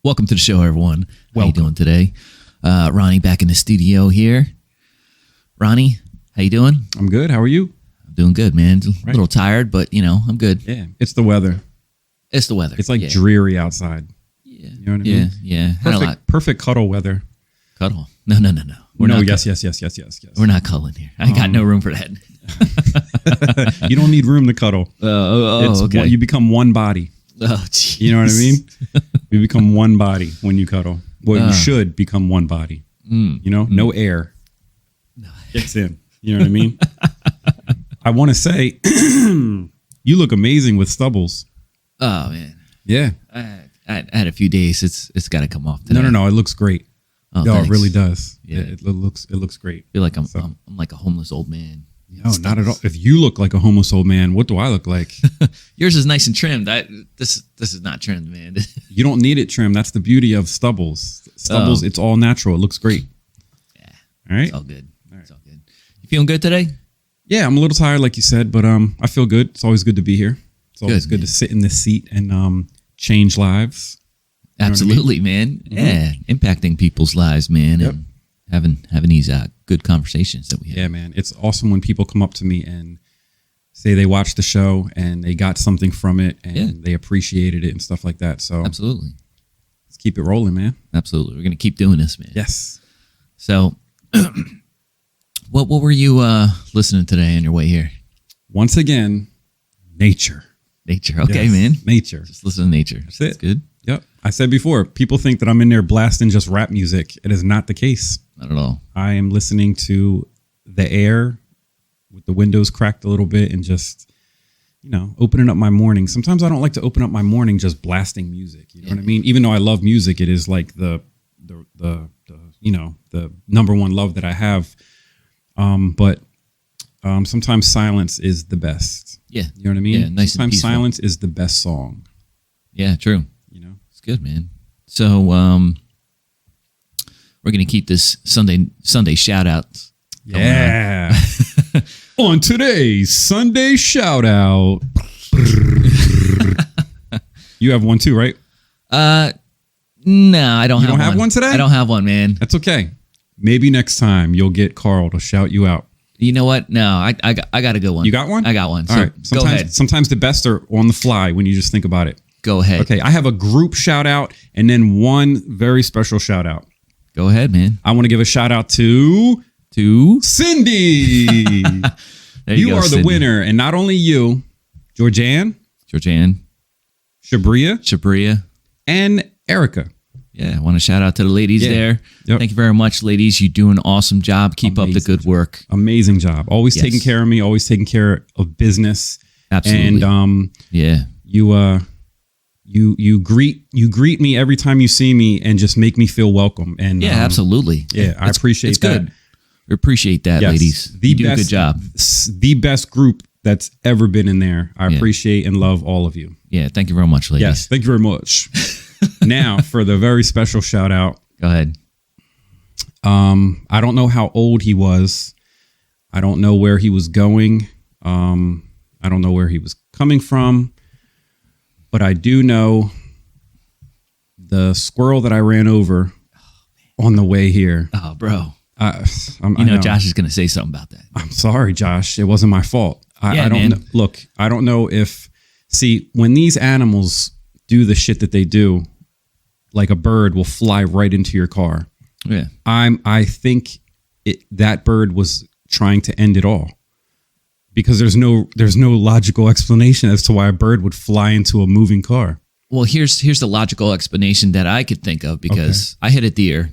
Welcome to the show, everyone. How you Welcome. doing today? Ronnie back in the studio here. Ronnie, how you doing? I'm good. How are you? I'm doing good, man. A little tired, but I'm good. Yeah. It's the weather. It's the weather. It's like yeah. dreary outside. Yeah. You know what I mean? Yeah. Had a lot. Perfect cuddle weather. Cuddle. No. We're No, not yes. We're not cuddling here. I got no room for that. You don't need room to cuddle. Okay. You become one body. Oh, geez. You know what I mean? You become one body when you cuddle. Well, you should become one body. No air gets in. You know what I mean? I want to say, you look amazing with stubbles. Oh, man. Yeah. I had a few days. It's got to come off today. No. It looks great. Oh, No, thanks. it really does. Yeah. It looks great. I feel like I'm like a homeless old man. No, not at all. If you look like a homeless old man, what do I look like? Yours is nice and trimmed. This is not trimmed, man. You don't need it trimmed. That's the beauty of stubbles. Stubbles, It's all natural. It looks great. Yeah. All right. It's all good. It's all good. You feeling good today? Yeah, I'm a little tired, like you said, but I feel good. It's always good to be here. It's always good man. to sit in this seat and change lives. You know what I mean? Absolutely, man. Yeah, impacting people's lives, man, Yep. and having these good conversations that we have. Yeah, man. It's awesome when people come up to me and say they watched the show and they got something from it and they appreciated it and stuff like that. So Absolutely. let's keep it rolling, man. Absolutely. We're going to keep doing this, man. Yes. So, what were you listening today on your way here? Once again, nature. Nature. Okay, Yes, man. Nature. Just listen to nature. That's That's it. good. Yep. I said before, people think that I'm in there blasting just rap music. It is not the case. Not at all. I am listening to the air with the windows cracked a little bit and just, opening up my morning. Sometimes I don't like to open up my morning just blasting music. You know what I mean? Even though I love music, it is like the number one love that I have. But sometimes silence is the best. Yeah. You know what I mean? Yeah, nice and Sometimes peaceful. silence is the best song. Yeah, true. It's good, man. So, we're going to keep this Sunday shout outs. Yeah. On today's Sunday shout out. You have one too, right? No, I don't You have one. don't have one today? I don't have one, man. That's okay. Maybe next time you'll get Carl to shout you out. You know what? No, I got a good one. You got one? I got one. All So right. go ahead. Sometimes the best are on the fly when you just think about it. Go ahead. Okay. I have a group shout out and then one very special shout out. Go ahead, man. I want to give a shout out to Cindy. There You go, are the Sydney. winner. And not only you, Georgianne, Shabria. and Erica. Yeah, I want to shout out to the ladies there. Yep. Thank you very much, ladies. You do an awesome job. Keep up the Amazing good work. Amazing job. Always Yes. taking care of me, always taking care of business. Absolutely. And Yeah. you greet me every time you see me and just make me feel welcome. And Yeah, absolutely. Yeah, I appreciate it's that. good. We appreciate that, Yes. ladies. You do a good job. The best group that's ever been in there. I appreciate and love all of you. Yeah, thank you very much, ladies. Yes, thank you very much. Now for the very special shout out. Go ahead. I don't know how old he was. I don't know where he was going. I don't know where he was coming from. But I do know the squirrel that I ran over on the way here. Oh, bro. I Josh is going to say something about that. I'm sorry, Josh. It wasn't my fault. Yeah, I don't man. know. Look, I don't know when these animals do the shit that they do, like a bird will fly right into your car. Yeah. I think that bird was trying to end it all. Because there's no logical explanation as to why a bird would fly into a moving car. Well, here's the logical explanation that I could think of because I hit a deer.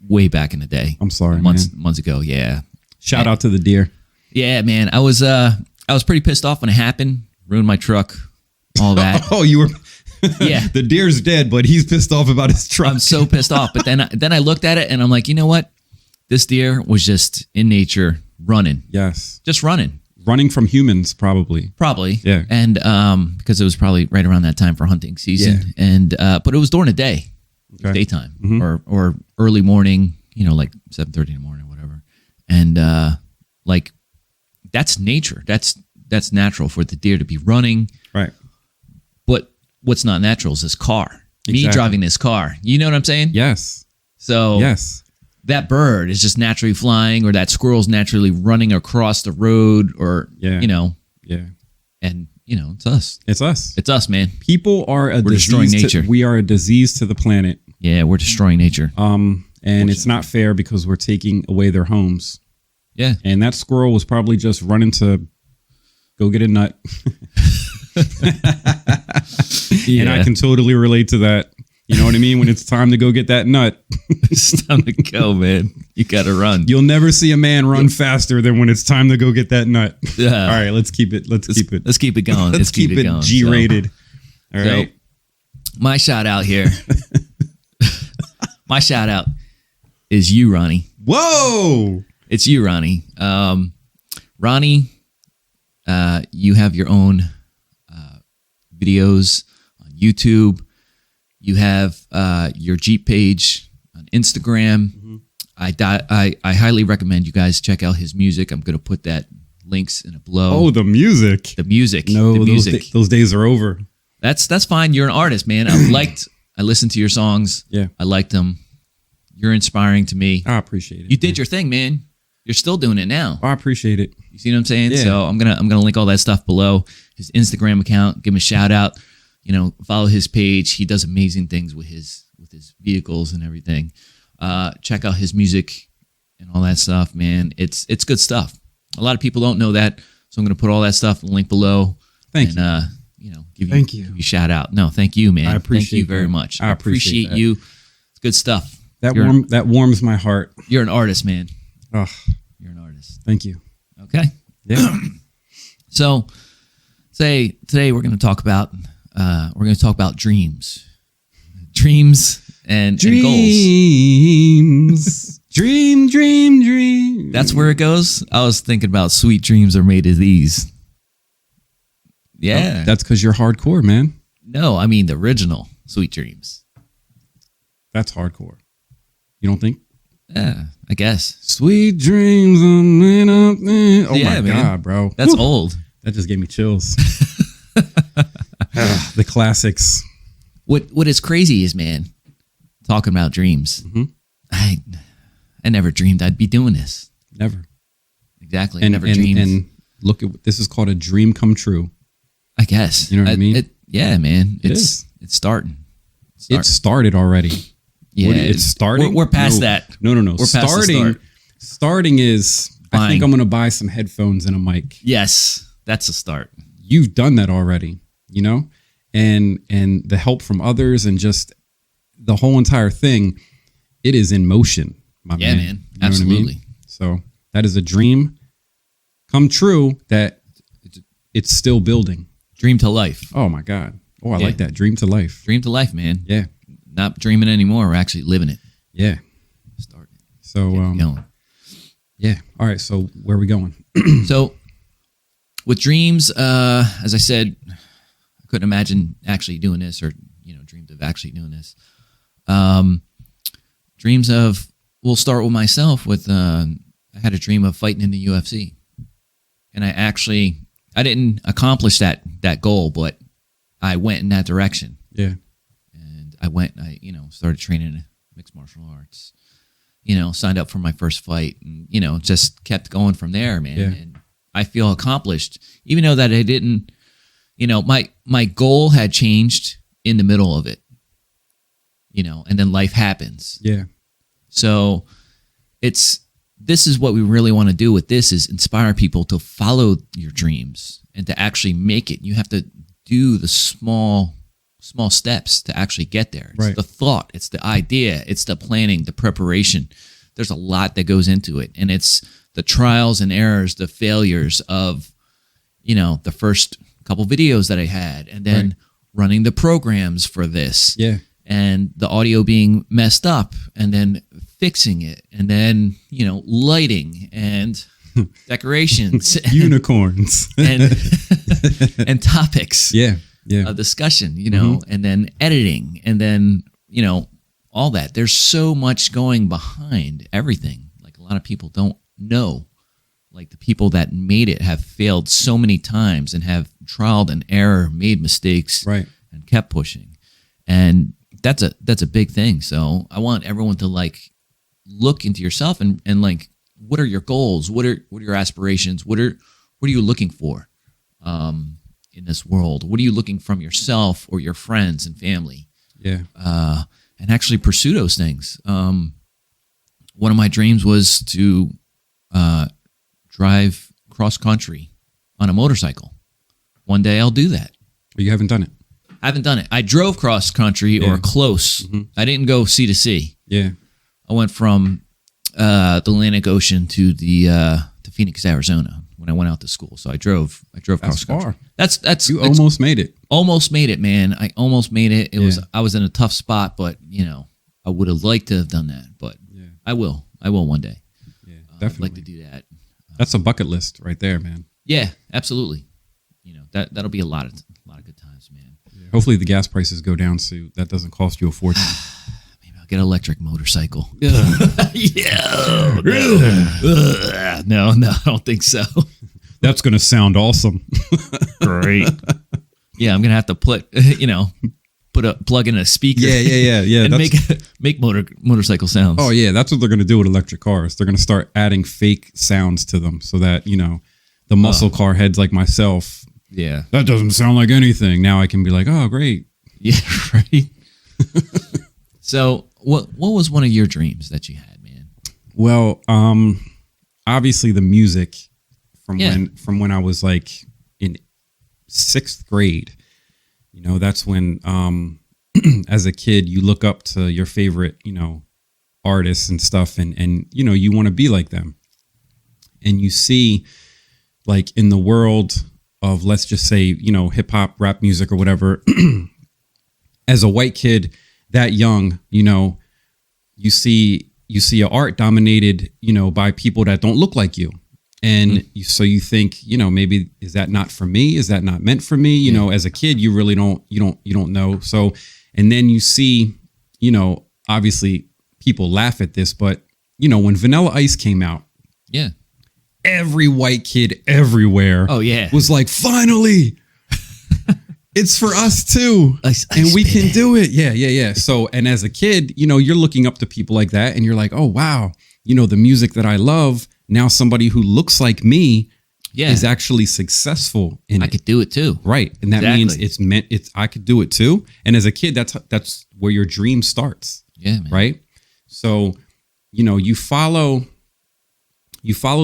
Way back in the day. I'm sorry, months ago. Yeah. Shout out to the deer. Yeah, man. I was pretty pissed off when it happened. Ruined my truck. All that. Oh, you were. Yeah. The deer's dead, but he's pissed off about his truck. I'm so pissed off. But then I looked at it and I'm like, you know what? This deer was just in nature running. Yes. Just running. Running from humans, probably. Probably. Yeah. And because it was probably right around that time for hunting season. Yeah. And but it was during the day. Okay. Daytime or early morning, like 7:30 in the morning or whatever. And like that's nature. That's natural for the deer to be running. Right. But what's not natural is this car. Me Exactly. driving this car. You know what I'm saying? Yes. So Yes. that bird is just naturally flying, or that squirrel's naturally running across the road, or Yeah. you know, Yeah. and you know, it's us. It's us. It's us, man. People are a We're destroying disease. nature. We are a disease to the planet. Yeah, we're destroying nature. And it's not fair because we're taking away their homes. Yeah. And that squirrel was probably just running to go get a nut. And I can totally relate to that. You know what I mean? When it's time to go get that nut, It's time to go, man. You gotta run. you'll never see a man run faster than when it's time to go get that nut. Yeah. All right, let's keep it. Let's keep it. Let's keep it going. Let's keep it going. G-rated. All So, right. my shout out here. My shout out is you, Ronnie. Whoa. It's you, Ronnie. Ronnie, you have your own videos on YouTube. You have your Jeep page on Instagram. Mm-hmm. I highly recommend you guys check out his music. I'm going to put that links in a below. Oh, the music. The music. No, the music. those days are over. That's fine. You're an artist, man. I listened to your songs. Yeah. I liked them. You're inspiring to me. I appreciate it. You did your thing, man. You're still doing it now. I appreciate it. You see what I'm saying? Yeah. So I'm gonna link all that stuff below. His Instagram account. Give him a shout out. You know, follow his page. He does amazing things with his vehicles and everything. Check out his music and all that stuff, man. It's good stuff. A lot of people don't know that, so I'm gonna put all that stuff in the link below. Thank you. You know, give you a shout out. No, thank you, man. I appreciate Thank you very that. much. I appreciate that. you. It's good stuff. That warms my heart. You're an artist, man. Oh, You're an artist. thank you. Okay. Yeah. So, today we're going to talk about dreams, and goals. Dreams. Dream. That's where it goes. I was thinking about sweet dreams are made of these. Yeah. That's because you're hardcore, man. No, I mean the original Sweet Dreams. That's hardcore. You don't think? Yeah, I guess. Sweet dreams are made of. Oh Yeah, my man. God, bro. That's Whew. old. That just gave me chills. The classics. What is crazy is, man, talking about dreams. Mhm. I never dreamed I'd be doing this. Never. Exactly. I never dreamed. And look at this is called a dream come true. I guess. You know what I mean? Yeah, man. It It's starting. It started already. Yeah, It's starting. We're past No. that. No. We're past the start. Starting is. I Buying. think I'm going to buy some headphones and a mic. Yes, that's a start. You've done that already, you know, and the help from others and just the whole entire thing. It is in motion, my Yeah, man. man. You know what I Absolutely. mean? So that is a dream come true that it's still building. Dream to life. Oh my God. Oh, I Yeah. like that. Dream to life. Dream to life, man. Yeah. Not dreaming anymore. We're actually living it. Yeah. Starting. So, Going. yeah. All right. So where are we going? So, with dreams, as I said, I couldn't imagine actually doing this, or dreamed of actually doing this. Dreams of. We'll start with myself. With I had a dream of fighting in the UFC, and I didn't accomplish that goal, but I went in that direction. Yeah. And I started training in mixed martial arts. Signed up for my first fight, and just kept going from there, man. Yeah. And I feel accomplished, even though that I didn't. My goal had changed in the middle of it. And then life happens. Yeah. So this is what we really want to do with this, is inspire people to follow your dreams and to actually make it. You have to do the small steps to actually get there. It's Right. the thought, it's the idea, it's the planning, the preparation. There's a lot that goes into it. And it's the trials and errors, the failures of, the first couple videos that I had, and then Right. running the programs for this. Yeah. And the audio being messed up, and then fixing it, and then lighting and decorations Unicorns. and topics Yeah. Yeah. of discussion, and then editing, and then all that. There's so much going behind everything. Like, a lot of people don't know. Like, the people that made it have failed so many times and have trialed and error, made mistakes, Right. and kept pushing. And that's a big thing. So I want everyone to like look into yourself and like, what are your goals? What are your aspirations? What are you looking for in this world? What are you looking from yourself or your friends and family? Yeah. And actually pursue those things. One of my dreams was to drive cross country on a motorcycle. One day I'll do that. But you haven't done it. I haven't done it. I drove cross country or close. Mm-hmm. I didn't go sea to sea. Yeah. I went from the Atlantic Ocean to Phoenix, Arizona when I went out to school. So I drove cross country. Far. That's you almost made it. Almost made it, man. I almost made it. I was in a tough spot, but I would have liked to have done that. But I will one day. Yeah, definitely. I'd like to do that. That's a bucket list right there, man. Yeah, absolutely. That'll be a lot of good times, man. Yeah. Hopefully the gas prices go down so that doesn't cost you a fortune. Maybe I'll get an electric motorcycle. No, I don't think so. That's going to sound awesome. Great. Yeah, I'm going to have to plug in a speaker. Yeah. And make motorcycle sounds. Oh yeah, that's what they're going to do with electric cars. They're going to start adding fake sounds to them so that, the muscle car heads like myself. Yeah. That doesn't sound like anything. Now I can be like, oh, great. Yeah, right. So what was one of your dreams that you had, man? Well, obviously the music from when I was like in 6th grade. That's when as a kid you look up to your favorite, artists and stuff and you want to be like them. And you see like in the world of, let's just say, hip hop, rap music or whatever, as a white kid that young, you see a art dominated, by people that don't look like you. And so you think, maybe is that not for me? Is that not meant for me? As a kid, you really don't know. So, and then you see, obviously people laugh at this, but when Vanilla Ice came out, every white kid everywhere was like, finally, it's for us too. Ice, and we baby. can do it. Yeah. So, and as a kid, you're looking up to people like that and you're like, oh, wow, the music that I love, now somebody who looks like me is actually successful in it. I could do it too. Right. And that means I could do it too. And as a kid, that's where your dream starts. Yeah, man. Right. So, you follow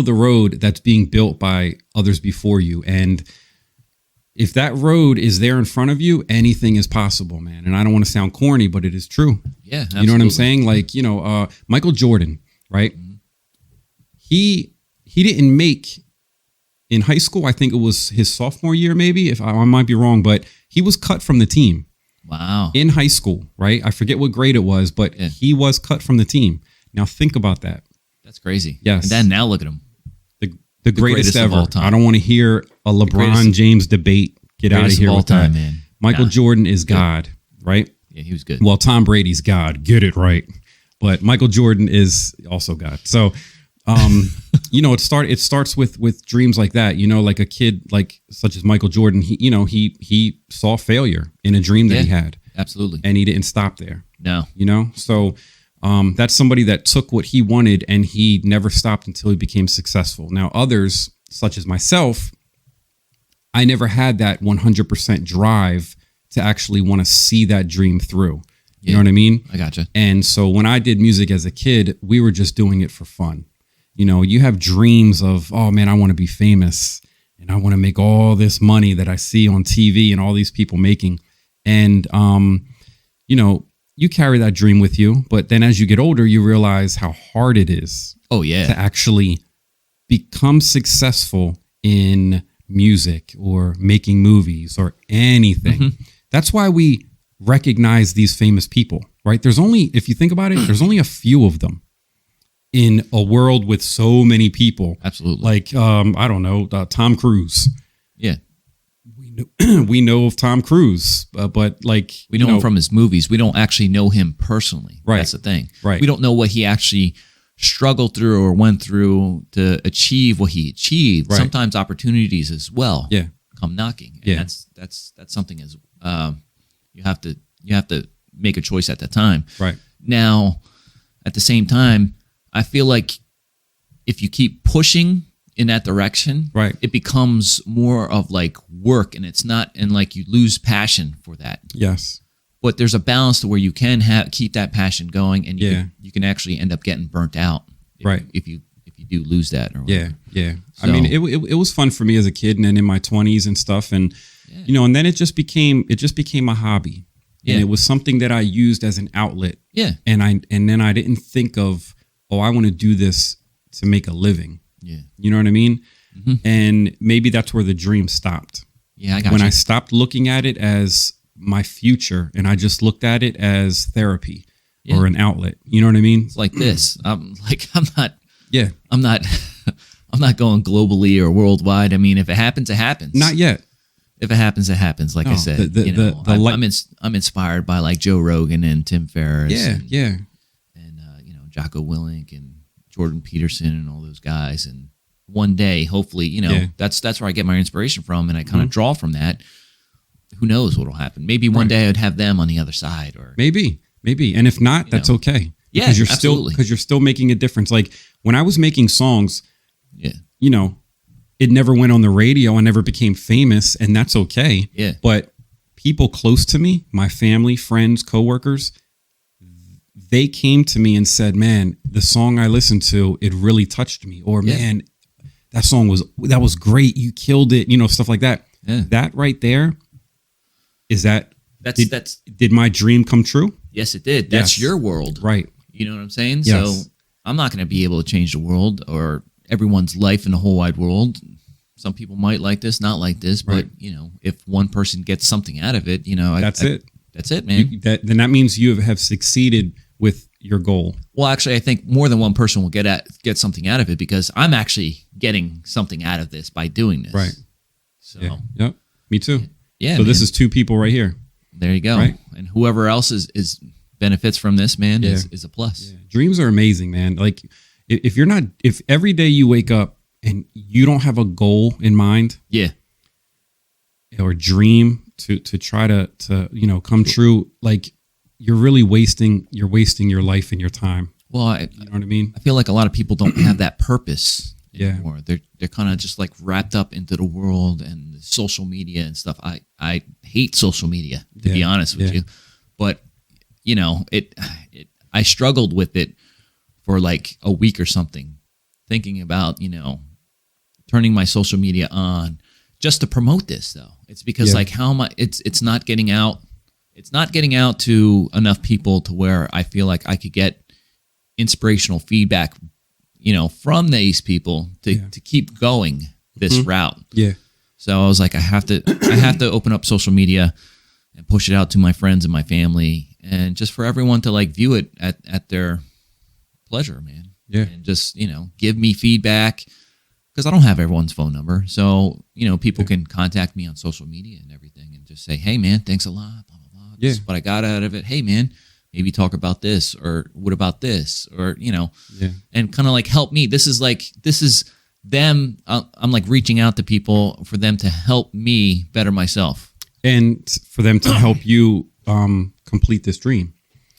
the road that's being built by others before you. And if that road is there in front of you, anything is possible, man. And I don't want to sound corny, but it is true. Yeah. Absolutely. You know what I'm saying? Like, Michael Jordan, right? Mm-hmm. He didn't make in high school. I think it was his sophomore year, maybe, if I might be wrong, but he was cut from the team. Wow. In high school, right? I forget what grade it was, but he was cut from the team. Now think about that. That's crazy. Yes. And then now look at him. The greatest ever. Of all time. I don't want to hear a LeBron James debate. Get out of here with that. Man. Michael Jordan is God, right? Yeah, he was good. Well, Tom Brady's God. Get it right. But Michael Jordan is also God. So, it starts with dreams like that. Like a kid like such as Michael Jordan. He saw failure in a dream that he had. Absolutely. And he didn't stop there. No. So. That's somebody that took what he wanted and he never stopped until he became successful. Now, others, such as myself, I never had that 100% drive to actually want to see that dream through. You know what I mean? I gotcha. And so when I did music as a kid, we were just doing it for fun. You have dreams of, oh man, I want to be famous and I want to make all this money that I see on TV and all these people making. And, you carry that dream with you, but then as you get older, you realize how hard it is. Oh yeah, to actually become successful in music or making movies or anything. Mm-hmm. That's why we recognize these famous people, right? If you think about it, there's only a few of them in a world with so many people. Absolutely. Like, I don't know, Tom Cruise. Yeah. We know of Tom Cruise, but like we know him from his movies. We don't actually know him personally. Right. That's the thing. Right. We don't know what he actually struggled through or went through to achieve what he achieved. Right. Sometimes opportunities as well. Yeah. Come knocking. And that's something as You have to make a choice at that time. Right. Now, at the same time, I feel like if you keep pushing in that direction, Right. it becomes more of like work, and it's not, and like you lose passion for that. Yes. But there's a balance to where you can keep that passion going, and you can actually end up getting burnt out. Right. If you do lose that. Or whatever. Yeah. So, I mean, it was fun for me as a kid and then in my 20s and stuff. And, and then it just became a hobby. Yeah. And it was something that I used as an outlet. Yeah. And then I didn't think of, I want to do this to make a living. Yeah. You know what I mean? Mm-hmm. And maybe that's where the dream stopped. Yeah, I got When you. I stopped looking at it as my future and I just looked at it as therapy or an outlet. You know what I mean? It's like this. I'm not Yeah. I'm not going globally or worldwide. I mean, if it happens, it happens. Not yet. If it happens, it happens. Like I said, I'm inspired by like Joe Rogan and Tim Ferriss. Yeah. And Jocko Willink and Jordan Peterson and all those guys. And one day, hopefully, that's where I get my inspiration from, and I kind of draw from that. Who knows what'll happen? Maybe one day I'd have them on the other side, or maybe. And if not, that's okay. Yeah, because absolutely. You're still making a difference. Like when I was making songs, it never went on the radio. I never became famous, and that's okay. Yeah. But people close to me, my family, friends, coworkers, they came to me and said, "Man, the song I listened to, it really touched me." Or, "Man, that song was great. You killed it." Stuff like that. Yeah. That right there is that. Did my dream come true? Yes, it did. That's your world. Right. You know what I'm saying? Yes. So I'm not going to be able to change the world or everyone's life in the whole wide world. Some people might like this, not like this, but if one person gets something out of it, that's it. That's it, man. Then that means you have succeeded with your goal. Well, actually, I think more than one person will get something out of it, because I'm actually getting something out of this by doing this. Right. So, Yep. Me too. Yeah. So this is two people right here. There you go. Right? And whoever else is benefits from this, man, is a plus. Yeah. Dreams are amazing, man. Like if every day you wake up and you don't have a goal in mind, or dream to try to come true, like you're really wasting your life and your time. Well, you know what I mean? I feel like a lot of people don't have that purpose anymore. Yeah. They're kind of just like wrapped up into the world and social media and stuff. I hate social media, to be honest with you. But I struggled with it for like a week or something, thinking about, turning my social media on just to promote this, though. It's because like how am I, it's not getting out. It's not getting out to enough people to where I feel like I could get inspirational feedback, from these people to keep going this route. Yeah. So I was like, I have to open up social media and push it out to my friends and my family, and just for everyone to like view it at their pleasure, man. Yeah. And just, give me feedback, because I don't have everyone's phone number. So, people can contact me on social media and everything and just say, "Hey man, thanks a lot, blah, blah, blah. This is what I got out of it. Hey man, maybe talk about this, or what about this?" Or, and kind of like help me. This is them. I'm like reaching out to people for them to help me better myself. And for them to help you complete this dream.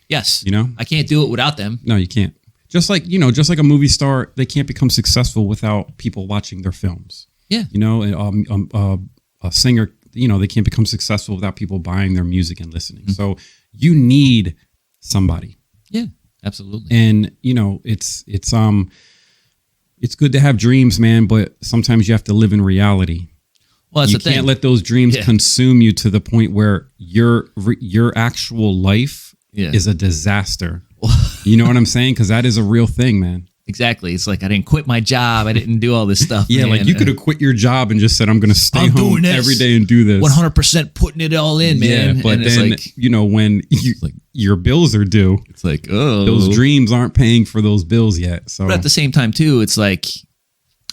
Yes. I can't do it without them. No, you can't. Just like a movie star, they can't become successful without people watching their films. Yeah. A singer, they can't become successful without people buying their music and listening. Mm-hmm. So you need somebody. Yeah, absolutely. And, it's good to have dreams, man, but sometimes you have to live in reality. Well, that's you the thing. can't let those dreams consume you to the point where your actual life is a disaster. You know what I'm saying? Because that is a real thing, man. Exactly. It's like I didn't quit my job. I didn't do all this stuff. Yeah, man. like you could have quit your job and just said, "I'm going to stay home every day and do this." 100% putting it all in, man. Yeah, but and then it's when your bills are due, it's like, oh, those dreams aren't paying for those bills yet. So, but at the same time, too, it's like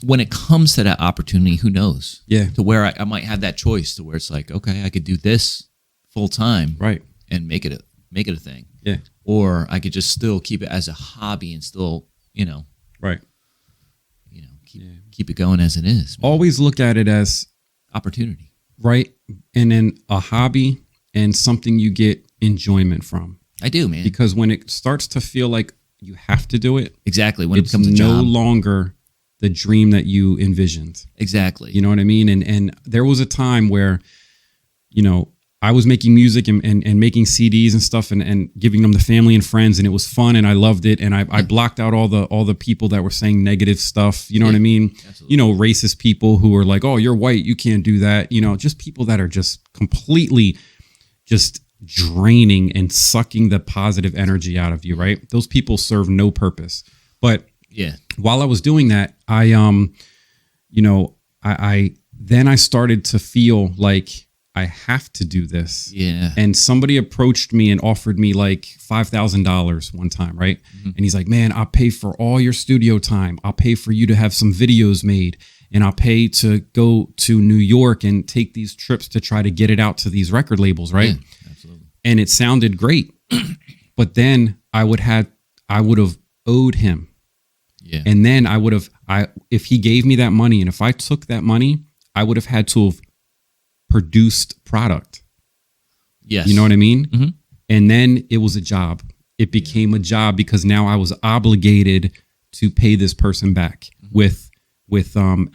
when it comes to that opportunity, who knows? Yeah, to where I might have that choice to where it's like, okay, I could do this full time, right, and make it a thing. Yeah, or I could just still keep it as a hobby and still, right. Keep it going as it is. Man. Always look at it as opportunity. Right. And then a hobby and something you get enjoyment from. I do, man. Because when it starts to feel like you have to do it, Exactly. When it it's becomes a no job. longer the dream that you envisioned. Exactly. You know what I mean? And there was a time where, you know, I was making music and making CDs and stuff and giving them to family and friends, and it was fun and I loved it. And I blocked out all the people that were saying negative stuff. You know what I mean? Absolutely. You know, racist people who are like, oh, you're white, you can't do that. You know, just people that are just completely just draining and sucking the positive energy out of you, right? Those people serve no purpose. But Yeah. while I was doing that, I then I started to feel like I have to do this. Yeah. And somebody approached me and offered me like $5,000 one time, right? Mm-hmm. And he's like, man, I'll pay for all your studio time. I'll pay for you to have some videos made. And I'll pay to go to New York and take these trips to try to get it out to these record labels, right? Yeah, absolutely. And it sounded great. But then I would have owed him. Yeah. And then if he gave me that money and if I took that money, I would have had to have produced product. Yes. You know what I mean? Mhm. And then it was a job. It became a job because now I was obligated to pay this person back with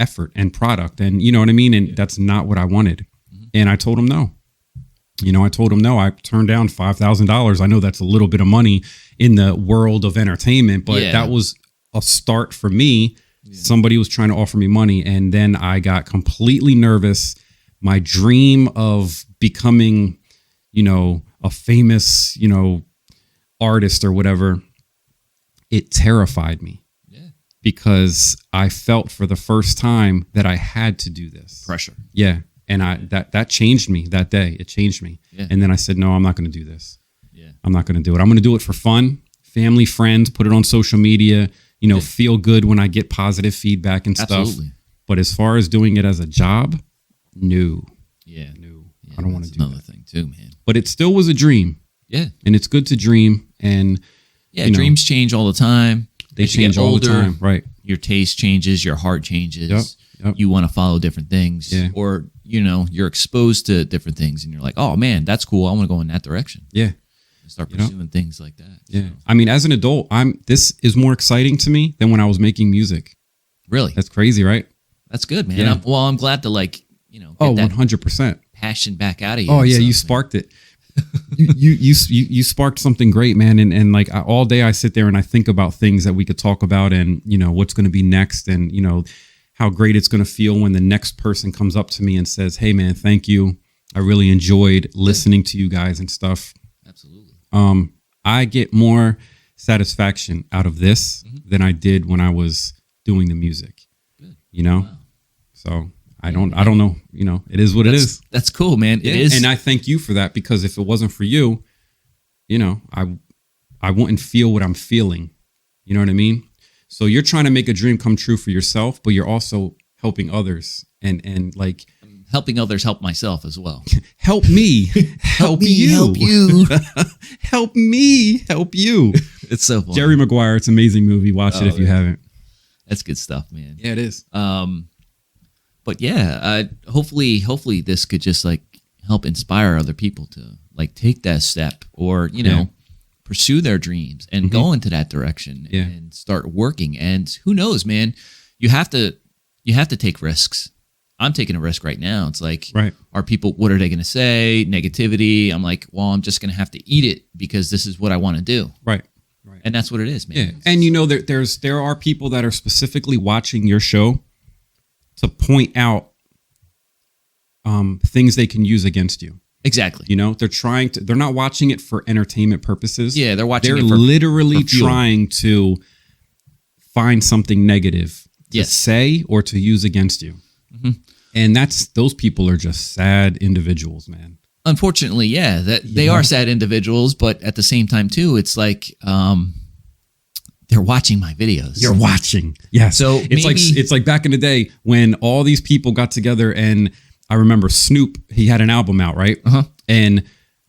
effort and product. And you know what I mean? And that's not what I wanted. And I told him no. You know, I told him no. I turned down $5,000. I know that's a little bit of money in the world of entertainment, but Yeah. that was a start for me. Yeah. Somebody was trying to offer me money, and then I got completely nervous. My dream of becoming, you know, a famous, you know, artist or whatever, it terrified me. Yeah. Because I felt for the first time that I had to do this. Pressure. Yeah. And that changed me that day. It changed me. Yeah. And then I said, no, I'm not going to do this. Yeah. I'm not going to do it. I'm going to do it for fun, family, friends, put it on social media, you know, feel good when I get positive feedback and stuff. Absolutely. But as far as doing it as a job, no. Yeah. No. Yeah, I don't want to that's do another that. thing too, man. But it still was a dream. Yeah. And it's good to dream. And Yeah. you know, Dreams change all the time. they As you get change all the older, time. Right. Your taste changes, your heart changes. Yep. You want to follow different things. Yeah. Or, you know, you're exposed to different things and you're like, oh man, that's cool. I want to go in that direction. Yeah. And start You know? pursuing things like that. Yeah. So, I mean, as an adult, this is more exciting to me than when I was making music. really. That's crazy, right? That's good, man. Yeah. I'm glad to get Oh, that 100%. passion back out of you. Oh and yeah, you stuff, sparked it. you sparked something great, man. And like all day I sit there and I think about things that we could talk about and, you know, what's going to be next and, you know, how great it's going to feel when the next person comes up to me and says, hey man, thank you. I really enjoyed listening to you guys and stuff. Absolutely. I get more satisfaction out of this than I did when I was doing the music, Good. you know? Wow. So I don't know, you know, it is what it is. That's cool, man. It is. And I thank you for that, because if it wasn't for you, you know, I wouldn't feel what I'm feeling. You know what I mean? So you're trying to make a dream come true for yourself, but you're also helping others and like helping others help myself as well. help me, help you, help you. help me, help you. It's so fun. Jerry Maguire, it's an amazing movie. Watch it if you haven't. That's good stuff, man. Yeah, it is. But yeah, hopefully this could just like help inspire other people to like take that step or, you know, pursue their dreams and go into that direction and start working. And who knows, man, you have to take risks. I'm taking a risk right now. It's like, are people, what are they going to say? Negativity. I'm like, well, I'm just going to have to eat it because this is what I want to do. Right. And that's what it is, man. Yeah. And you know, there are people that are specifically watching your show to point out things they can use against you. Exactly. You know, they're not watching it for entertainment purposes. Yeah, they're watching They're it for literally fuel. trying to find something negative to say or to use against you. And those people are just sad individuals, man. Unfortunately, yeah, they are sad individuals, but at the same time too, it's like they're watching my videos. You're watching. Yeah. So it's like back in the day when all these people got together, and I remember Snoop, he had an album out, right? And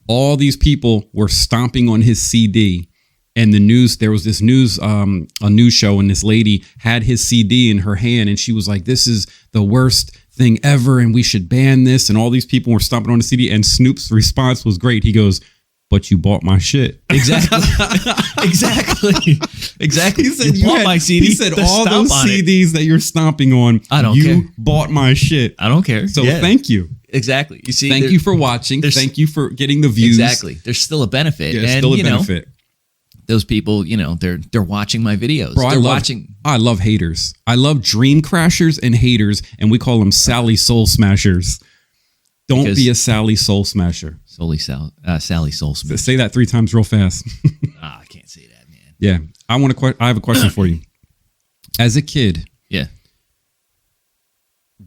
all these people were stomping on his CD. And there was this a news show, and this lady had his CD in her hand, and she was like, this is the worst thing ever, and we should ban this. And all these people were stomping on the CD. And Snoop's response was great. He goes, "But you bought my shit." Exactly. Exactly. He said, you bought my CD. He said, all those CDs that you're stomping on, I don't care. You bought my shit. I don't care. So thank you. Exactly. You see, thank you for watching. Thank you for getting the views. Exactly. There's still a benefit. Yeah, and, still a benefit. Those people, they're watching my videos. Bro, I love haters. I love dream crashers and haters, and we call them Sally Soul Smashers. Don't be a Sally Soul Smasher. Sally Soul Smasher. Say that 3 times real fast. I can't say that, man. Yeah. I have a question for you. As a kid,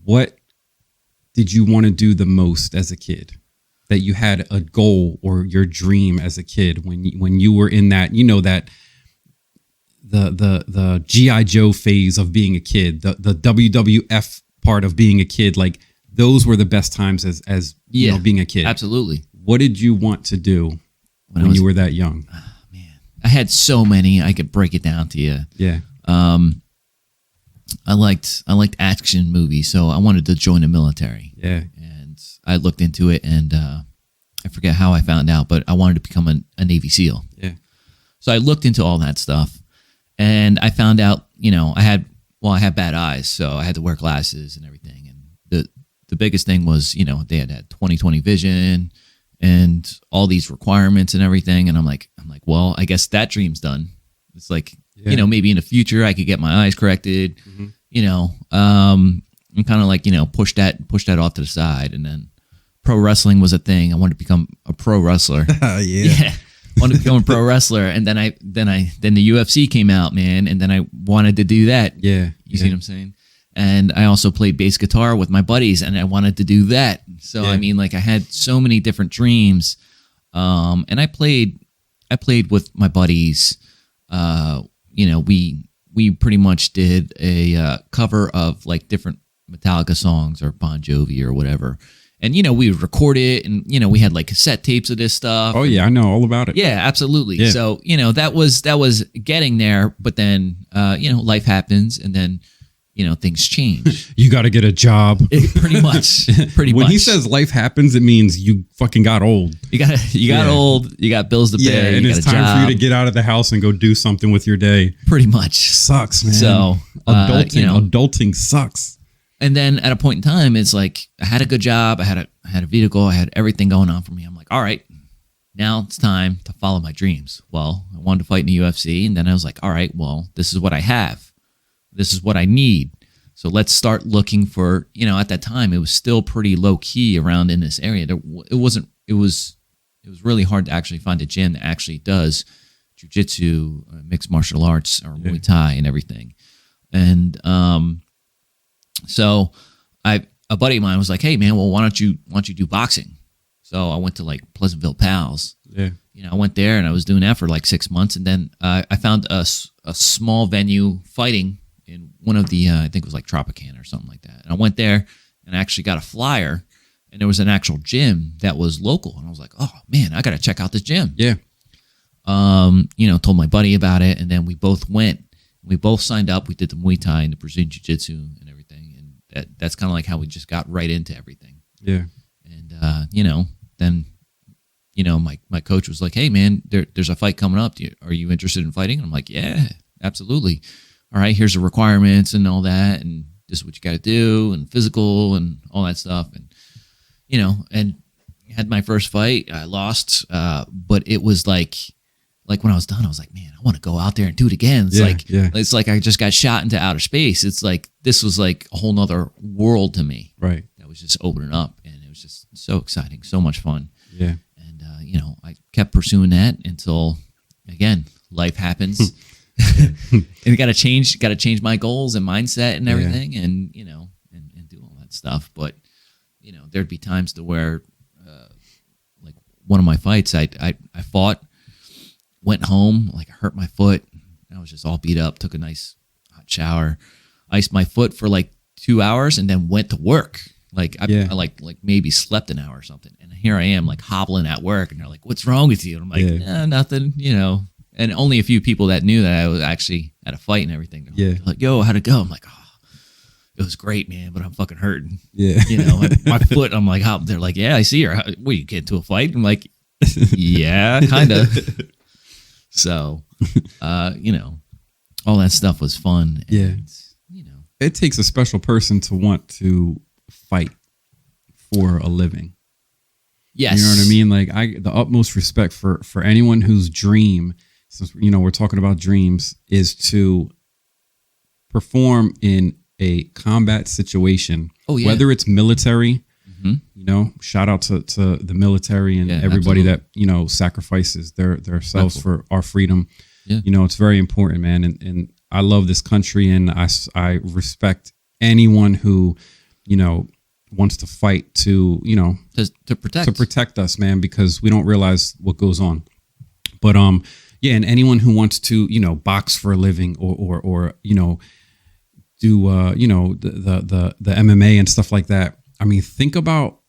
what did you want to do the most as a kid? That you had a goal or your dream as a kid when you were in that, that the G.I. Joe phase of being a kid, the WWF part of being a kid, like those were the best times as being a kid. Absolutely. What did you want to do when you were that young? Oh, man, I had so many. I could break it down to you. Yeah. I liked action movies, so I wanted to join the military. Yeah. And I looked into it, and I forget how I found out, but I wanted to become a Navy SEAL. Yeah. So I looked into all that stuff, and I found out, I had bad eyes, so I had to wear glasses and everything. And the biggest thing was, they had 20/20 vision and all these requirements and everything. And I'm like, well, I guess that dream's done. It's like, maybe in the future I could get my eyes corrected, and kind of like, push that off to the side. And then pro wrestling was a thing. I wanted to become a pro wrestler. Yeah. Wanted to become a pro wrestler. And then the UFC came out, man. And then I wanted to do that. Yeah. You see what I'm saying? And I also played bass guitar with my buddies, and I wanted to do that. So, I mean, like, I had so many different dreams. And I played with my buddies. We pretty much did a cover of like different Metallica songs or Bon Jovi or whatever. And, we would record it, and, we had like cassette tapes of this stuff. Oh yeah, I know all about it. Yeah, absolutely. Yeah. So, that was getting there, but then, life happens, and then, things change. You got to get a job. Pretty much. When he says life happens, it means you fucking got old. You got old. You got bills to pay. Yeah, and it's time for you to get out of the house and go do something with your day. Pretty much. Sucks, man. So, adulting sucks. And then at a point in time, it's like I had a good job. I had a vehicle. I had everything going on for me. I'm like, all right, now it's time to follow my dreams. Well, I wanted to fight in the UFC, and then I was like, all right, well, this is what I have. This is what I need. So let's start looking for, at that time, it was still pretty low key around in this area. It was really hard to actually find a gym that actually does jiu-jitsu, mixed martial arts, or Muay Thai and everything. And so a buddy of mine was like, hey man, well, why don't you do boxing? So I went to like Pleasantville Pals. Yeah. I went there and I was doing that for like 6 months. And then I found a small venue fighting in one of the, I think it was like Tropicana or something like that. And I went there and I actually got a flyer, and there was an actual gym that was local. And I was like, oh man, I got to check out this gym. Yeah. Told my buddy about it. And then we both went, we both signed up. We did the Muay Thai and the Brazilian Jiu-Jitsu and everything. And that's kind of like how we just got right into everything. Yeah. And, then, my coach was like, hey man, there's a fight coming up. Are you interested in fighting? And I'm like, yeah, absolutely. All right, here's the requirements and all that, and this is what you got to do, and physical and all that stuff. And, and had my first fight. I lost, but it was like when I was done, I was like, man, I want to go out there and do it again. It's like I just got shot into outer space. It's like, this was like a whole nother world to me. Right. That was just opening up, and it was just so exciting, so much fun. Yeah. And, I kept pursuing that until, again, life happens. And got to change my goals and mindset and everything, and and do all that stuff. But there'd be times to where, like one of my fights, I fought, went home, like I hurt my foot. I was just all beat up. Took a nice hot shower, iced my foot for like 2 hours, and then went to work. Like I like maybe slept an hour or something, and here I am like hobbling at work, and they're like, "What's wrong with you?" And I'm like, nothing, And only a few people that knew that I was actually at a fight and everything. Like, yo, how'd it go? I'm like, it was great, man, but I'm fucking hurting. Yeah. You know, my foot, I'm like, how? They're like, yeah, I see her. What, you get into a fight? I'm like, yeah, kind of. So, you know, all that stuff was fun. And, Yeah. you know, It takes a special person to want to fight for a living. yes. You know what I mean? Like the utmost respect for anyone whose dream, since, you know, we're talking about dreams, is to perform in a combat situation. Oh, yeah. Whether it's military, Mm-hmm. you know, shout out to the military and everybody that, you know, sacrifices themselves for our freedom. Yeah. You know, it's very important, man. And I love this country, and I respect anyone who, you know, wants to fight to, you know, to protect us, man, because we don't realize what goes on. But yeah, and anyone who wants to, you know, box for a living or you know, do you know, the MMA and stuff like that. I mean, think about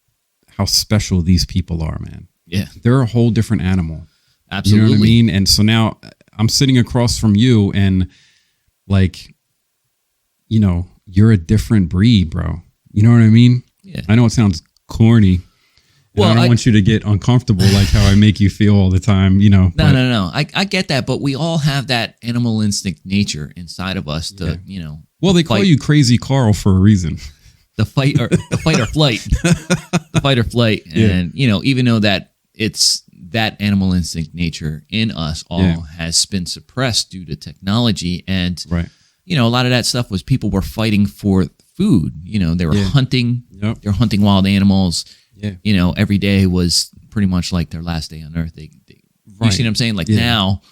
how special these people are, man. Yeah. They're a whole different animal. Absolutely. You know what I mean? And so now I'm sitting across from you, and like, you know, you're a different breed, bro. You know what I mean? Yeah. I know it sounds corny. Well, I don't want you to get uncomfortable like how I make you feel all the time, you know. No. I get that, but we all have that animal instinct nature inside of us to, you know. Well, they call you Crazy Carl for a reason. The fight or flight. The fight or flight. And, you know, even though that it's that animal instinct nature in us all has been suppressed due to technology. And, you know, a lot of that stuff was people were fighting for food. You know, they were hunting. They were hunting wild animals. Yeah. You know, every day was pretty much like their last day on earth. You see what I'm saying? Like now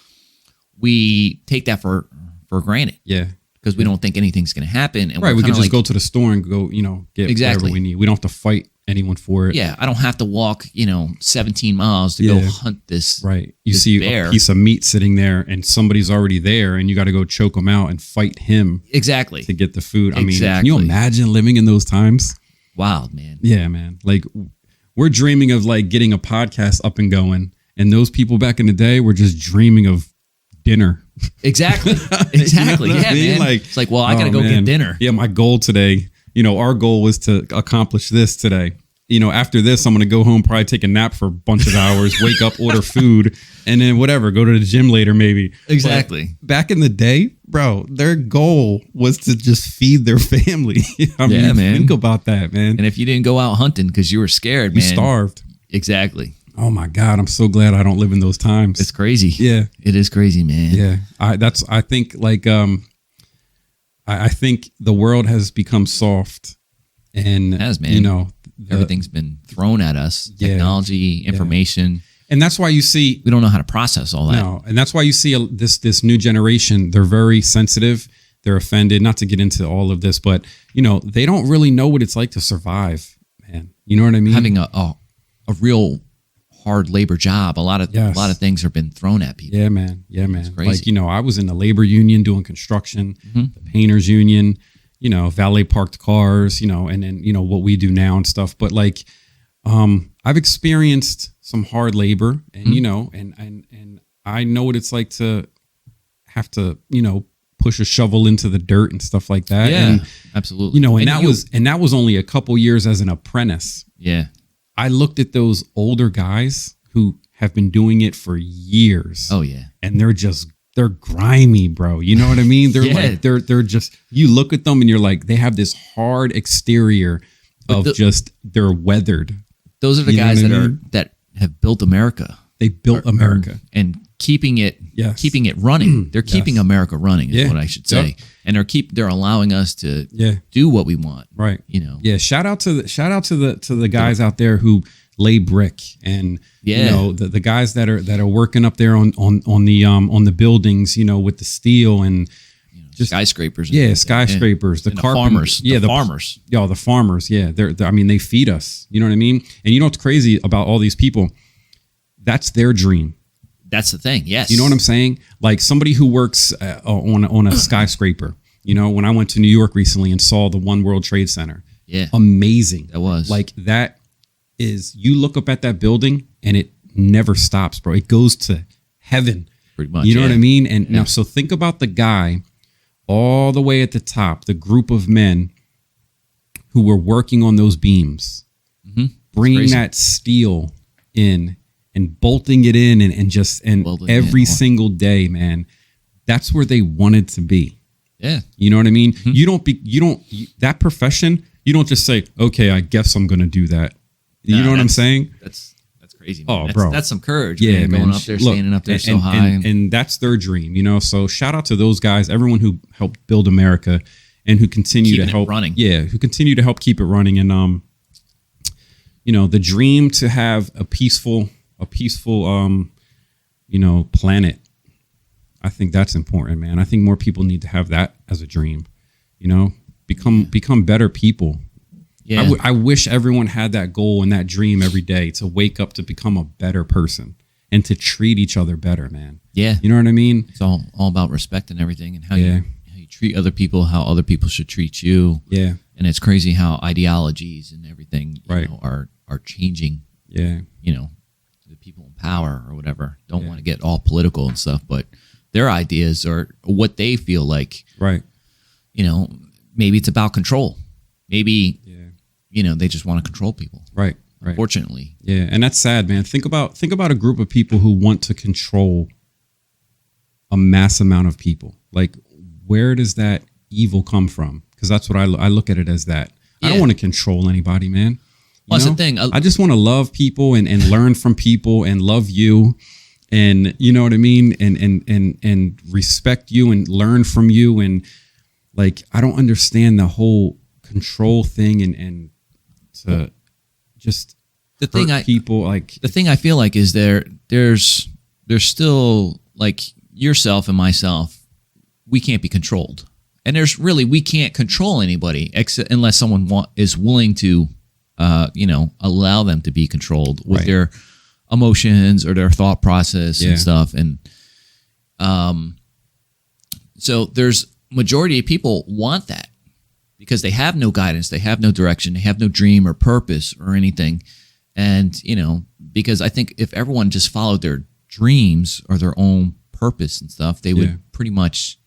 we take that for granted. Yeah. Because we don't think anything's going to happen. And we can just go to the store and go, you know, get whatever we need. We don't have to fight anyone for it. Yeah, I don't have to walk, you know, 17 miles to go hunt this. Right. You this see bear. A piece of meat sitting there, and somebody's already there, and you got to go choke him out and fight him. Exactly. To get the food. I mean, can you imagine living in those times? Wild, man. Yeah, man. Like, we're dreaming of like getting a podcast up and going, and those people back in the day were just dreaming of dinner. Exactly. You know yeah, man. Like, it's like, well, I got to go get dinner. Yeah, my goal today, you know, our goal was to accomplish this today. You know, after this, I'm going to go home, probably take a nap for a bunch of hours, wake up, order food, and then whatever, go to the gym later maybe. Exactly. But back in the day, bro, their goal was to just feed their family. I mean, man. Think about that, man. And if you didn't go out hunting because you were scared, you man. starved. Exactly. Oh my God, I'm so glad I don't live in those times. It's crazy. Yeah. It is crazy, man. Yeah. I think like I think the world has become soft, and man. You know, everything's been thrown at us. Technology, information. And that's why you see we don't know how to process all that. No, and that's why you see this new generation, they're very sensitive, they're offended, not to get into all of this, but you know, they don't really know what it's like to survive, man. You know what I mean? Having a real hard labor job. A lot of things have been thrown at people. Yeah, man. Yeah, man. It's crazy. Like, you know, I was in the labor union doing construction, the painters union, you know, valet parked cars, you know, and then, you know, what we do now and stuff. But like, I've experienced some hard labor, and, you know, and I know what it's like to have to, you know, push a shovel into the dirt and stuff like that. Yeah, and, absolutely. You know, and that was only a couple years as an apprentice. Yeah. I looked at those older guys who have been doing it for years. Oh yeah. And they're grimy, bro. You know what I mean? They're like, they're just, you look at them and you're like, they have this hard exterior of they're weathered. Those are the guys that have built America. They built America. And keeping it running. They're keeping America running is what I should say. And they're allowing us to do what we want. Right. You know. Yeah. Shout out to the guys out there who lay brick, and you know, the guys that are working up there on the buildings, you know, with the steel and just skyscrapers. Skyscrapers. The farmers. Yeah, the farmers. Yeah, the farmers. Yeah, they're I mean, they feed us. You know what I mean? And you know what's crazy about all these people? That's their dream. That's the thing. Yes. You know what I'm saying? Like somebody who works on a skyscraper. You know, when I went to New York recently and saw the One World Trade Center. Yeah. Amazing. That was. Like that is, you look up at that building and it never stops, bro. It goes to heaven. Pretty much. You know what I mean? And now, so think about the guy all the way at the top, the group of men who were working on those beams, bringing that steel in and bolting it in and every single day, man, that's where they wanted to be. Yeah. You know what I mean? That profession, you don't just say, okay, I guess I'm going to do that. You know what I'm saying? That's crazy, man. Bro. That's some courage, yeah, man. Going up there, standing up there so high. And that's their dream, you know? So shout out to those guys, everyone who helped build America and who continue to help running. Yeah, who continue to help keep it running. And, you know, the dream to have a peaceful, you know, planet. I think that's important, man. I think more people need to have that as a dream, you know, become better people. Yeah. I wish everyone had that goal and that dream every day to wake up to become a better person and to treat each other better, man. Yeah. You know what I mean? It's all about respect and everything, and how you treat other people, how other people should treat you. Yeah. And it's crazy how ideologies and everything you know, are changing. Yeah. You know, the people in power or whatever don't want to get all political and stuff, but their ideas are what they feel like. Right. You know, maybe it's about control. Maybe you know, they just want to control people. Right. Unfortunately. Yeah, and that's sad, man. Think about a group of people who want to control a mass amount of people. Like, where does that evil come from? Because that's what I look at it as that. I don't want to control anybody, man. Well, that's the thing. I just want to love people and learn from people and love you, and you know what I mean, and respect you and learn from you. And like, I don't understand the whole control thing and to just the thing the thing I feel like is there's still, like, yourself and myself, we can't be controlled, and we can't control anybody unless someone is willing to you know, allow them to be controlled with their emotions or their thought process and stuff. And so there's majority of people want that, because they have no guidance, they have no direction, they have no dream or purpose or anything. And, you know, because I think if everyone just followed their dreams or their own purpose and stuff, they would pretty much,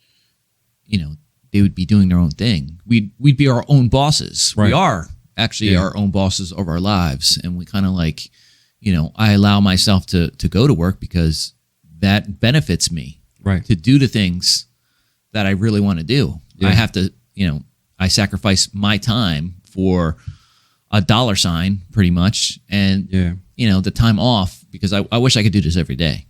you know, they would be doing their own thing. We'd be our own bosses. Right. We are actually our own bosses of our lives. And we kind of, like, you know, I allow myself to go to work because that benefits me. Right. To do the things that I really want to do. Yeah. I have to, you know, I sacrifice my time for $, pretty much, and you know, the time off, because I wish I could do this every day.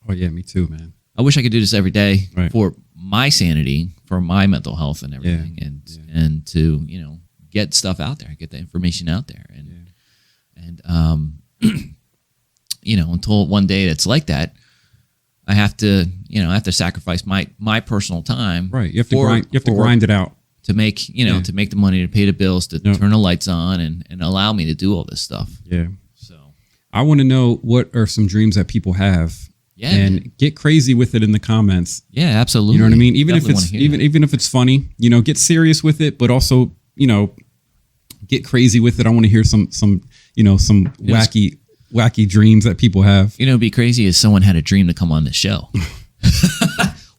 Oh yeah, me too, man. I wish I could do this every day for my sanity, for my mental health and everything, and to, you know, get stuff out there, get the information out there, and you know, until one day it's like that, I have to, you know, sacrifice my personal time. Right, you have to grind it out. To make, you know, to make the money to pay the bills, to turn the lights on, and allow me to do all this stuff. Yeah. So I want to know, what are some dreams that people have? Yeah. And get crazy with it in the comments. Yeah, absolutely. You know what I mean? Even if it's funny, you know, get serious with it, but also, you know, get crazy with it. I want to hear some wacky dreams that people have. You know, it'd be crazy if someone had a dream to come on the show.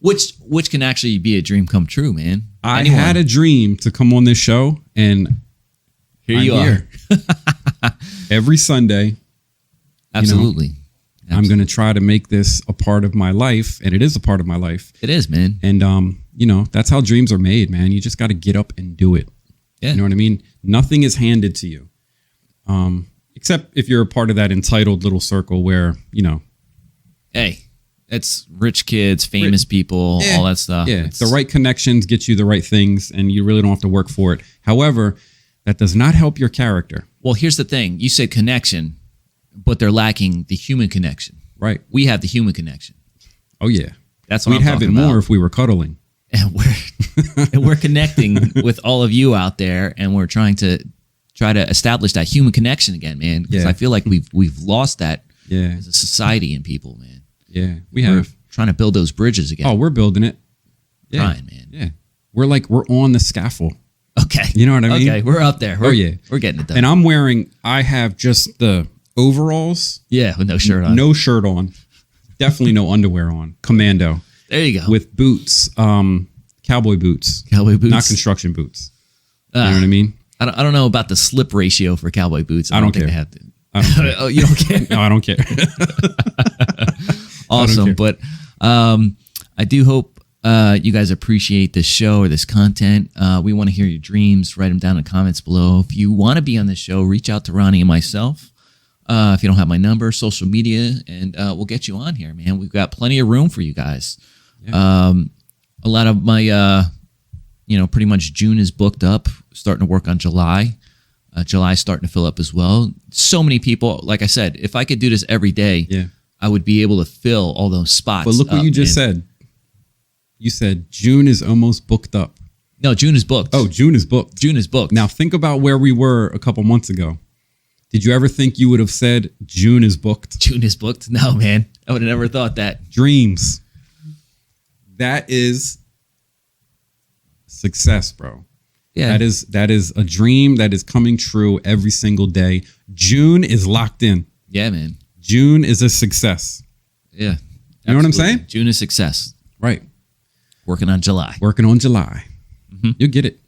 Which can actually be a dream come true, man. I had a dream to come on this show, and here you are. Every Sunday. Absolutely. You know, I'm going to try to make this a part of my life, and it is a part of my life. It is, man. And you know, that's how dreams are made, man. You just got to get up and do it. Yeah. You know what I mean? Nothing is handed to you. Except if you're a part of that entitled little circle where, you know, hey, it's rich kids, famous people, all that stuff. Yeah, the right connections get you the right things, and you really don't have to work for it. However, that does not help your character. Well, here's the thing. You said connection, but they're lacking the human connection. Right. We have the human connection. Oh, yeah. That's what We'd have it more if we were cuddling. And we're connecting with all of you out there, and we're trying to establish that human connection again, man. Because I feel like we've lost that as a society and people, man. Yeah, we're trying to build those bridges again. Oh, we're building it. Yeah. Trying, man. Yeah. We're on the scaffold. Okay. You know what I mean? Okay, we're up there. We're getting it done. And I have just the overalls. Yeah, with no shirt on. No shirt on. Definitely no underwear on. Commando. There you go. With boots. Cowboy boots. Cowboy boots. Not construction boots. You know what I mean? I don't know about the slip ratio for cowboy boots. I don't think care. they have to. I don't care. Oh, you don't care? No, I don't care. Awesome. But I do hope you guys appreciate this show or this content. We want to hear your dreams. Write them down in the comments below. If you want to be on the show, reach out to Ronnie and myself. If you don't have my number, social media, and we'll get you on here, man. We've got plenty of room for you guys. Yeah. A lot of my, pretty much June is booked up. Starting to work on July. July's starting to fill up as well. So many people. Like I said, if I could do this every day, I would be able to fill all those spots. But look what you just said. You said June is almost booked up. No, June is booked. Oh, June is booked. June is booked. Now think about where we were a couple months ago. Did you ever think you would have said June is booked? June is booked? No, man. I would have never thought that. Dreams. That is success, bro. Yeah. That is a dream that is coming true every single day. June is locked in. Yeah, man. June is a success. Yeah. You know what I'm saying? June is success. Right. Working on July. Mm-hmm. You'll get it.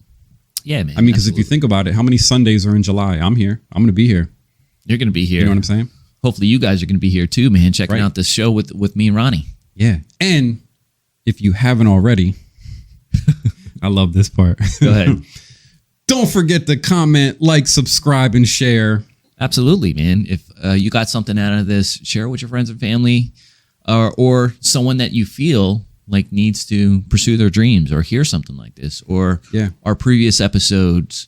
Yeah, man. I mean, because if you think about it, how many Sundays are in July? I'm here. I'm going to be here. You're going to be here. You know what I'm saying? Hopefully you guys are going to be here too, man, checking out this show with me and Ronnie. Yeah. And if you haven't already, I love this part. Go ahead. Don't forget to comment, like, subscribe, and share. Absolutely, man. If you got something out of this, share it with your friends and family or someone that you feel like needs to pursue their dreams or hear something like this or our previous episodes,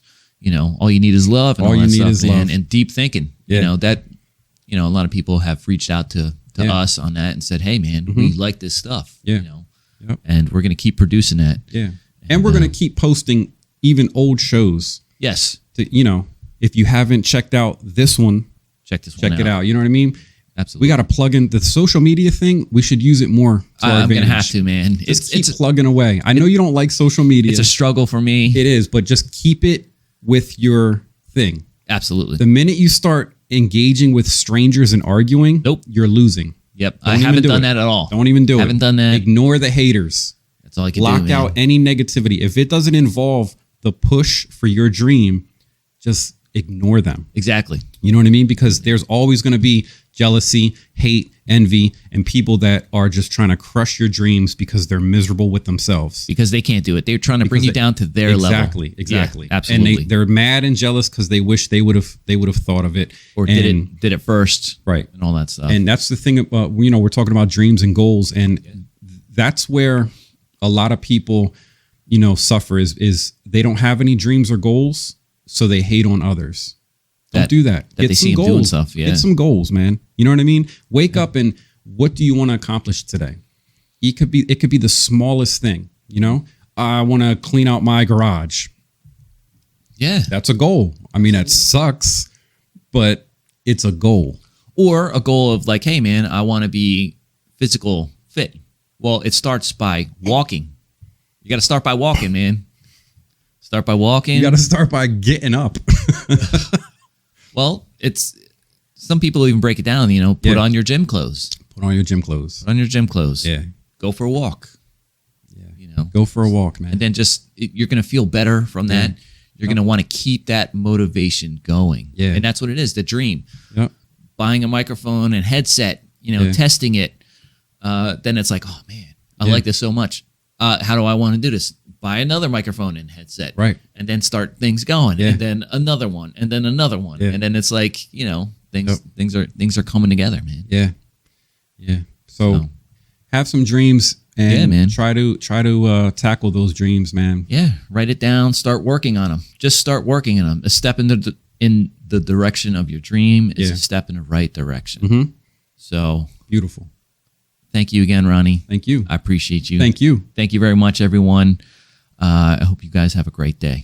all you need is love and all you need is love and deep thinking. Yeah. A lot of people have reached out to us on that and said, hey, man, we like this stuff, and we're going to keep producing that. Yeah. And we're going to keep posting even old shows. Yes. If you haven't checked out this one, check it out. You know what I mean? Absolutely. We got to plug in the social media thing. We should use it more to our advantage. I'm going to have to, man. It's plugging away. I know you don't like social media. It's a struggle for me. It is, but just keep it with your thing. Absolutely. The minute you start engaging with strangers and arguing, you're losing. Yep. I haven't done that at all. Don't even do it. Haven't done that. Ignore the haters. That's all I can do, Block out any negativity. If it doesn't involve the push for your dream, just ignore them. Exactly. You know what I mean? Because there's always going to be jealousy, hate, envy, and people that are just trying to crush your dreams because they're miserable with themselves. Because they can't do it. They're trying to bring you down to their level. Exactly. Yeah, absolutely. And they're mad and jealous because they wish they would have thought of it. Or did it first. Right. And all that stuff. And that's the thing about, we're talking about dreams and goals. And that's where a lot of people, suffer is they don't have any dreams or goals. So they hate on others. Don't do that. Get some goals. Doing stuff, Get some goals, man. You know what I mean? Wake up and what do you want to accomplish today? It could be the smallest thing. I want to clean out my garage. Yeah, that's a goal. I mean, that sucks, but it's a goal. Or a goal of like, hey, man, I want to be physical fit. Well, it starts by walking. You got to start by walking, man. Start by walking. You got to start by getting up. Well, it's some people even break it down, put on your gym clothes. Put on your gym clothes. Put on your gym clothes. Yeah. Go for a walk. Yeah. Go for a walk, man. And then you're going to feel better from that. You're going to want to keep that motivation going. Yeah. And that's what it is, the dream. Yep. Buying a microphone and headset, testing it. Then it's like, oh, man, I like this so much. How do I want to do this? Buy another microphone and headset. Right. And then start things going. Yeah. And then another one. And then another one. Yeah. And then it's like, things are coming together, man. Yeah. Yeah. So have some dreams and try to tackle those dreams, man. Yeah. Write it down. Start working on them. Just start working on them. A step in the direction of your dream is a step in the right direction. Mm-hmm. So beautiful. Thank you again, Ronnie. Thank you. I appreciate you. Thank you. Thank you very much, everyone. I hope you guys have a great day.